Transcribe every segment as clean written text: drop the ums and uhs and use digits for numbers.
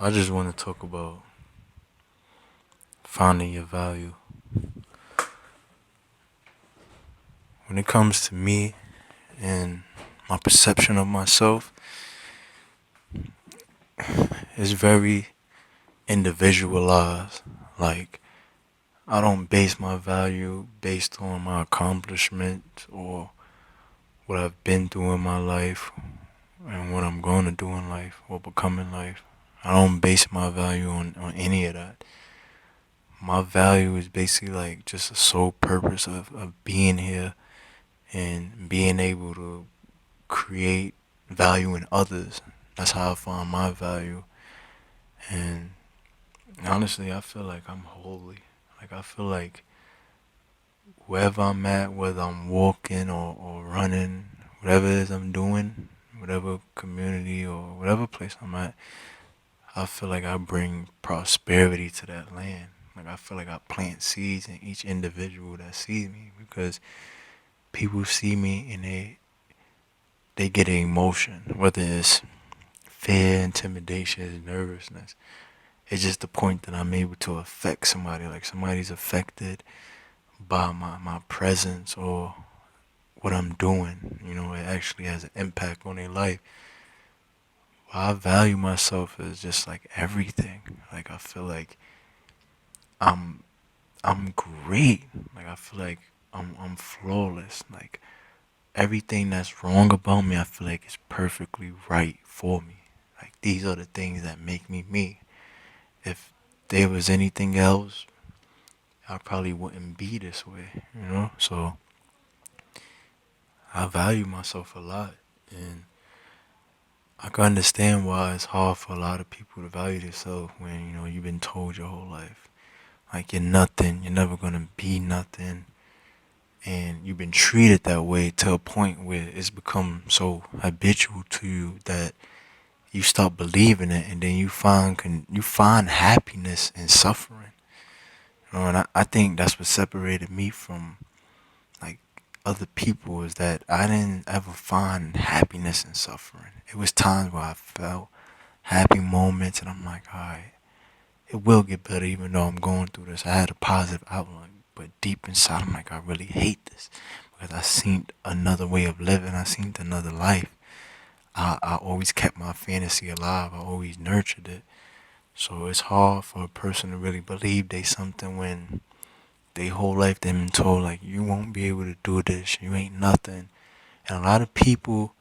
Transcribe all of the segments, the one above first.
I just want to talk about finding your value. When it comes to me and my perception of myself, it's very individualized. Like, I don't base my value based on my accomplishments or what I've been through in my life and what I'm going to do in life or become in life. I don't base my value on any of that. My value is basically like just the sole purpose of being here and being able to create value in others. That's how I find my value. And honestly, I feel like I'm holy. Like, I feel like wherever I'm at, whether I'm walking or running, whatever it is I'm doing, whatever community or whatever place I'm at, I feel like I bring prosperity to that land. Like, I feel like I plant seeds in each individual that sees me because people see me and they get an emotion, whether it's fear, intimidation, nervousness. It's just the point that I'm able to affect somebody. Like, somebody's affected by my presence or what I'm doing. It actually has an impact on their life. I value myself as just like everything. Like, I feel like I'm I'm great. Like, I feel like I'm flawless. Like, everything that's wrong about me, I feel like it's perfectly right for me. Like, these are the things that make me me. If there was anything else, I probably wouldn't be this way. So I value myself a lot, and I can understand why it's hard for a lot of people to value themselves when you've been told your whole life like you're nothing, you're never gonna be nothing, and you've been treated that way to a point where it's become so habitual to you that you stop believing it, and then you find happiness in suffering. And I think that's what separated me from like other people is that I didn't ever find happiness in suffering. It was times where I felt happy moments, and I'm like, all right, it will get better even though I'm going through this. I had a positive outlook, but deep inside, I'm like, I really hate this because I seen another way of living. I seen another life. I always kept my fantasy alive. I always nurtured it. So it's hard for a person to really believe they something when they whole life they've been told like you won't be able to do this. You ain't nothing. And a lot of people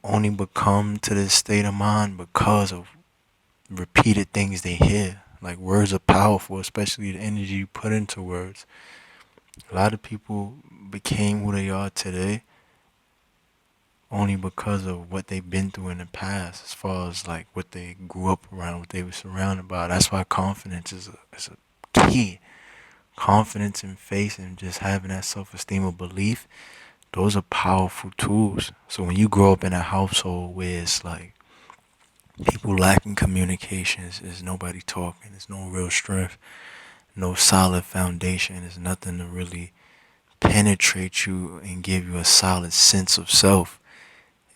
only become to this state of mind because of repeated things they hear. Like, words are powerful, especially the energy you put into words. A lot of people became who they are today only because of what they've been through in the past, as far as like what they grew up around, what they were surrounded by. That's why confidence is a key. Confidence and faith and just having that self-esteem or belief, those are powerful tools. So when you grow up in a household where it's like people lacking communication, is nobody talking, there's no real strength, no solid foundation, there's nothing to really penetrate you and give you a solid sense of self.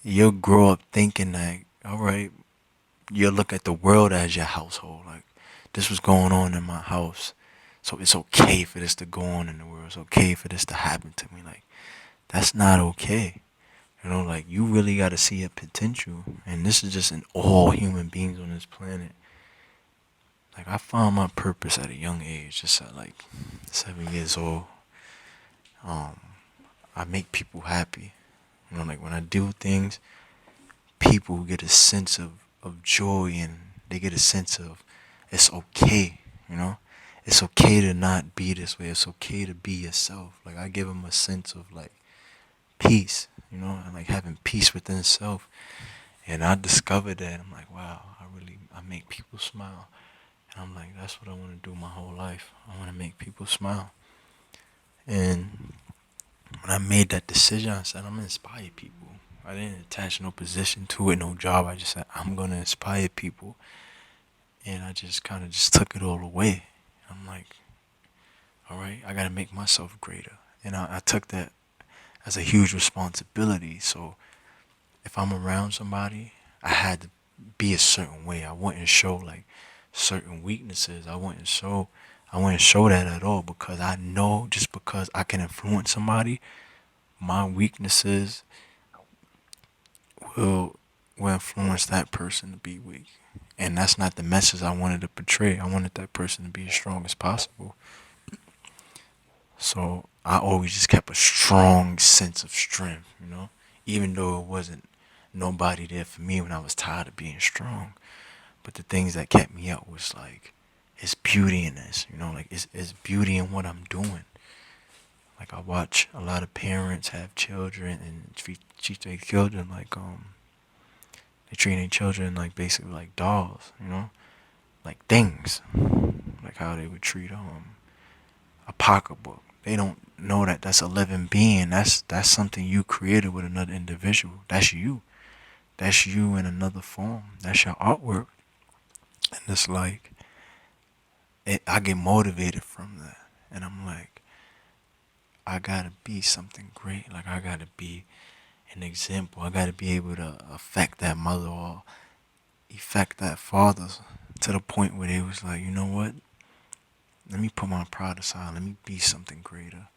You'll grow up thinking that, all right, you'll look at the world as your household. Like, this was going on in my house. So it's okay for this to go on in the world. It's okay for this to happen to me. Like, that's not okay. Like, you really got to see your potential. And this is just in all human beings on this planet. Like, I found my purpose at a young age, just at like 7 years old. Um, I make people happy. Like, when I do things, people get a sense of joy, and they get a sense of it's okay, you know? It's okay to not be this way. It's okay to be yourself. Like, I give them a sense of like peace, and like having peace within self. And I discovered that. I'm like, wow, I make people smile. And I'm like, that's what I want to do my whole life. I want to make people smile. And when I made that decision, I said, I'm gonna inspire people. I didn't attach no position to it, no job. I just said, I'm gonna inspire people. And I just kind of just took it all away. I'm like, all right, I gotta make myself greater. And I took that as a huge responsibility. So if I'm around somebody, I had to be a certain way. I wouldn't show like certain weaknesses. I wouldn't show that at all, because I know just because I can influence somebody, my weaknesses will will influence that person to be weak. And that's not the message I wanted to portray. I wanted that person to be as strong as possible. So I always just kept a strong sense of strength. Even though it wasn't nobody there for me when I was tired of being strong. But the things that kept me up was like, it's beauty in this. Like it's beauty in what I'm doing. Like, I watch a lot of parents have children and treat their children like they treat their children like basically like dolls, like things, like how they would treat a pocketbook. They don't know that that's a living being. That's something you created with another individual. That's you. That's you in another form. That's your artwork. And it's like I get motivated from that, and I'm like, I gotta be something great. Like, I gotta be an example. I gotta be able to affect that mother or affect that father to the point where they was like, you know what? Let me put my pride aside. Let me be something greater.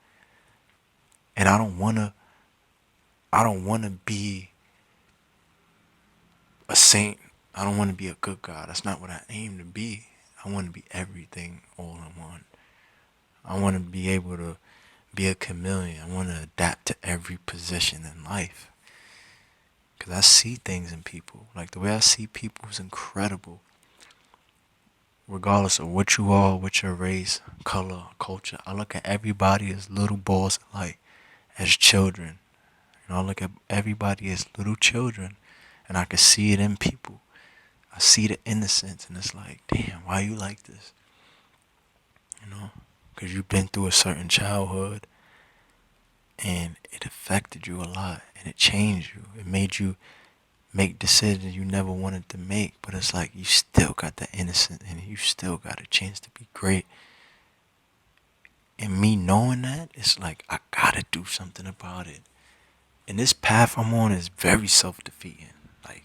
And I don't wanna be a saint. I don't want to be a good guy. That's not what I aim to be. I want to be everything all in one. I want to be able to be a chameleon. I want to adapt to every position in life. Because I see things in people. Like, the way I see people is incredible. Regardless of what you are, what your race, color, culture. I look at everybody as little balls of light, as children. I look at everybody as little children, and I can see it in people. I see the innocence, and it's like, damn, why you like this? Because you've been through a certain childhood, and it affected you a lot, and it changed you. It made you make decisions you never wanted to make, but it's like you still got the innocence, and you still got a chance to be great. And me knowing that, it's like I gotta do something about it. And this path I'm on is very self-defeating. Like,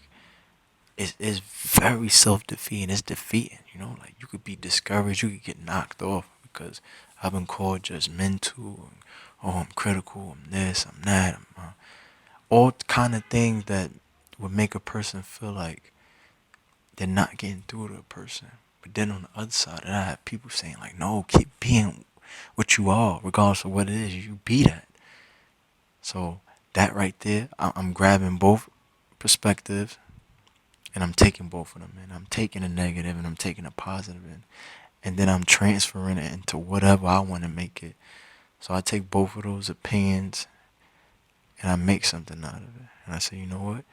it's very self-defeating. It's defeating. Like, you could be discouraged, you could get knocked off because I've been called judgmental. Oh, I'm critical. I'm this. I'm that. All kind of things that would make a person feel like they're not getting through to a person. But then on the other side, I have people saying like, no, keep being what you are, regardless of what it is. You be that. So that right there, I'm grabbing both perspectives, and I'm taking both of them, and I'm taking a negative and I'm taking a positive, and then I'm transferring it into whatever I want to make it. So I take both of those opinions and I make something out of it. And I say, you know what?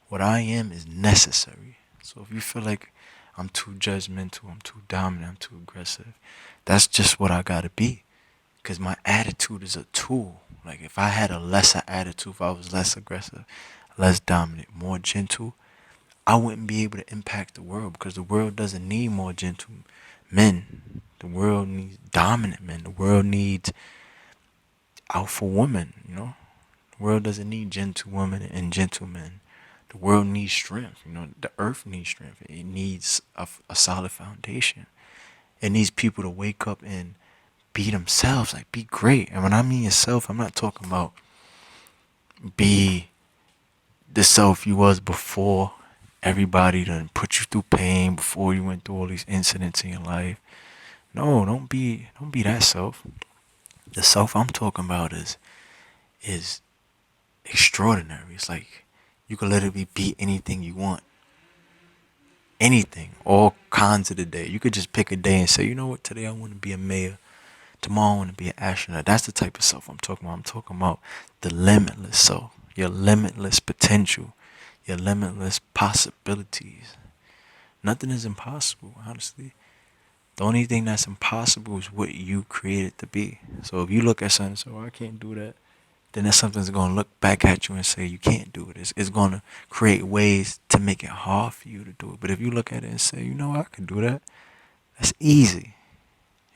What I am is necessary. So if you feel like I'm too judgmental, I'm too dominant, I'm too aggressive, that's just what I gotta be. Because my attitude is a tool. Like, if I had a lesser attitude, if I was less aggressive, less dominant, more gentle, I wouldn't be able to impact the world, because the world doesn't need more gentle men. The world needs dominant men. The world needs alpha women. The world doesn't need gentle women and gentlemen. The world needs strength. The earth needs strength. It needs a solid foundation. It needs people to wake up and be themselves, like, be great. And when I mean yourself, I'm not talking about be the self you was before everybody done put you through pain, before you went through all these incidents in your life. No, don't be that self. The self I'm talking about is extraordinary. It's like you can literally be anything you want. Anything. All kinds of the day. You could just pick a day and say, you know what, today I want to be a mayor. Tomorrow I want to be an astronaut. That's the type of self I'm talking about. I'm talking about the limitless self. Your limitless potential. Your limitless possibilities. Nothing is impossible, honestly. The only thing that's impossible is what you created to be. So if you look at something and say, oh, I can't do that, then there's something's going to look back at you and say, you can't do it. It's going to create ways to make it hard for you to do it. But if you look at it and say, you know, I can do that, that's easy.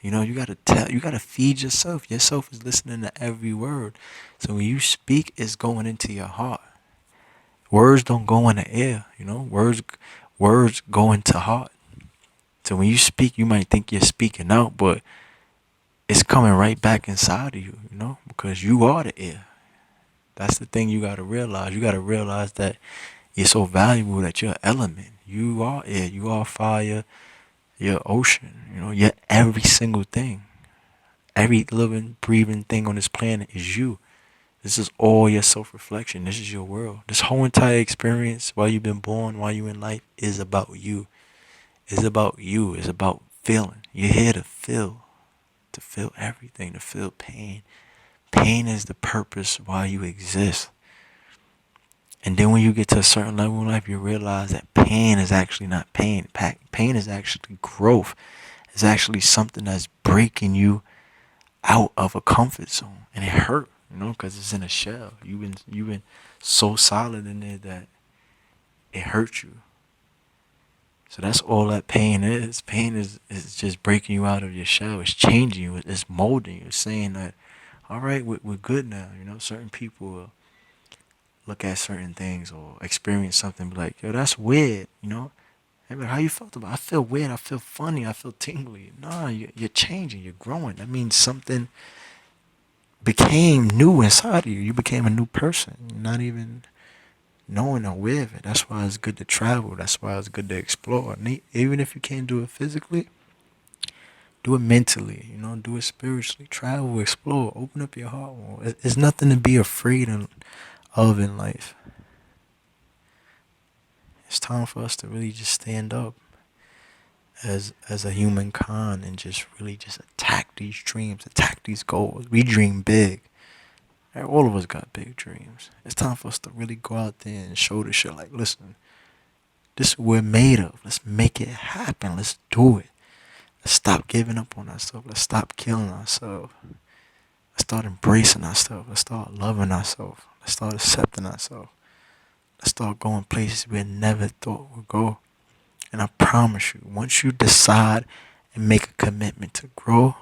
You gotta feed yourself. Yourself is listening to every word. So when you speak, it's going into your heart. Words don't go in the air. Words go into heart. So when you speak, you might think you're speaking out, but it's coming right back inside of you, because you are the air. That's the thing you got to realize. You got to realize that you're so valuable that you're an element. You are air, you are fire, you're ocean, you're every single thing. Every living, breathing thing on this planet is you. This is all your self-reflection. This is your world. This whole entire experience while you've been born, while you're in life, is about you. It's about you. It's about feeling. You're here to feel everything, to feel pain. Pain is the purpose why you exist. And then when you get to a certain level in life, you realize that pain is actually not pain. Pain is actually growth. It's actually something that's breaking you out of a comfort zone, and it hurt, because it's in a shell. You've been so solid in there that it hurt you. So that's all that pain is. Pain is just breaking you out of your shell. It's changing you. It's molding you. It's saying that, all right, we're good now. Certain people will look at certain things or experience something, be like, yo, that's weird. Hey, like, how you felt about it? I feel weird. I feel funny. I feel tingly. Nah, you're changing. You're growing. That means something became new inside of you. You became a new person. You're not even knowing or aware of it. That's why it's good to travel. That's why it's good to explore. And even if you can't do it physically, do it mentally. Do it spiritually. Travel, explore, open up your heart more. It's nothing to be afraid of in life. It's time for us to really just stand up as a humankind and just really just attack these dreams, attack these goals. We dream big. All of us got big dreams. It's time for us to really go out there and show this shit. Like, listen, this is what we're made of. Let's make it happen. Let's do it. Let's stop giving up on ourselves. Let's stop killing ourselves. Let's start embracing ourselves. Let's start loving ourselves. Let's start accepting ourselves. Let's start going places we never thought we'd go. And I promise you, once you decide and make a commitment to grow,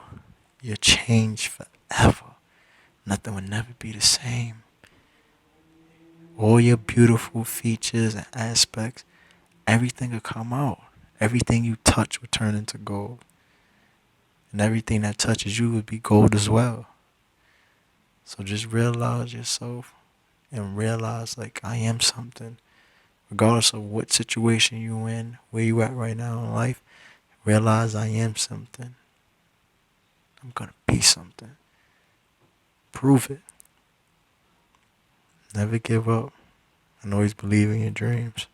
you'll change forever. Nothing will never be the same. All your beautiful features and aspects, everything will come out. Everything you touch will turn into gold. And everything that touches you will be gold as well. So just realize yourself and realize, like, I am something. Regardless of what situation you in, where you at right now in life, realize I am something. I'm going to be something. Prove it. Never give up. And always believe in your dreams.